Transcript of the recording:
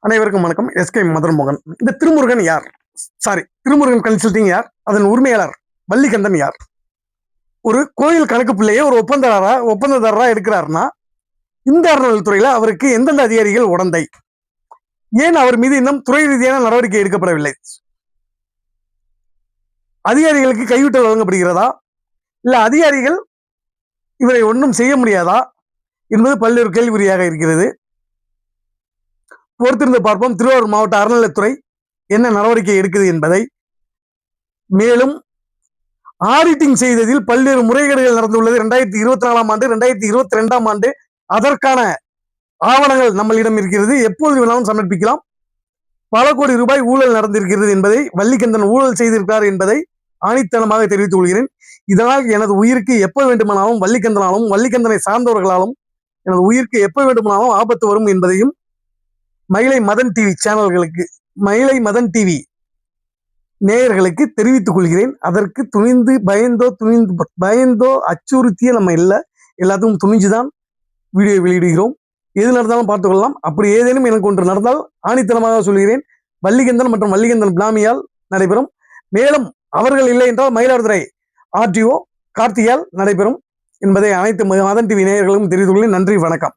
அனைவருக்கும் வணக்கம். எஸ்கே மதன்மோகன். இந்த திருமுருகன் யார்? திருமுருகன் கன்சல்டிங் யார்? அதன் உரிமையாளர் வள்ளிகந்தன் யார்? ஒரு கோயில் கணக்கு பிள்ளையே ஒரு ஒப்பந்ததாரரா எடுக்கிறாருன்னா இந்த அறநிலைத்துறையில அவருக்கு எந்தெந்த அதிகாரிகள் உடந்தை? ஏன் அவர் மீது இன்னும் துறை ரீதியான நடவடிக்கை எடுக்கப்படவில்லை? அதிகாரிகளுக்கு கைவிட்டு வழங்கப்படுகிறதா, இல்ல அதிகாரிகள் இவரை ஒன்றும் செய்ய முடியாதா என்பது பல்வேறு கேள்விக்குறியாக இருக்கிறது. பொறுத்திருந்து பார்ப்போம் திருவாரூர் மாவட்ட அறநிலைத்துறை என்ன நடவடிக்கை எடுக்குது என்பதை. மேலும் ஆடிட்டிங் செய்ததில் பல்வேறு முறைகேடுகள் நடந்துள்ளது. 2024 ஆண்டு, 2022 ஆண்டு அதற்கான ஆவணங்கள் நம்மளிடம் இருக்கிறது. எப்போது வேணாலும் சமர்ப்பிக்கலாம். பல கோடி ரூபாய் ஊழல் நடந்திருக்கிறது என்பதை, வள்ளிகந்தன் ஊழல் செய்திருக்கிறார் என்பதை ஆணித்தனமாக தெரிவித்துக் கொள்கிறேன். இதனால் எனது உயிருக்கு எப்ப வேண்டுமானாலும் வள்ளிகந்தனாலும் வள்ளிகந்தனை சார்ந்தவர்களாலும் எனது உயிருக்கு எப்ப வேண்டுமானாலும் ஆபத்து வரும் என்பதையும் மயிலை மதன் டிவி சேனல்களுக்கு, மயிலை மதன் டிவி நேயர்களுக்கு தெரிவித்துக் கொள்கிறேன். அதற்கு பயந்தோ அச்சுறுத்திய நம்ம இல்லை, எல்லாத்துக்கும் துணிஞ்சுதான் வீடியோ வெளியிடுகிறோம். எது நடந்தாலும் பார்த்துக் கொள்ளலாம். அப்படி ஏதேனும் எனக்கு ஒன்று நடந்தால் ஆணித்தனமாக சொல்கிறேன், வள்ளிகந்தன் மற்றும் வள்ளிகந்தன் பிளாமியால் நடைபெறும். மேலும் அவர்கள் இல்லை என்றால் மயிலாடுதுறை RTO கார்த்தியால் நடைபெறும் என்பதை அனைத்து மதன் டிவி நேயர்களும் தெரிவித்துக் கொள்கிறேன். நன்றி, வணக்கம்.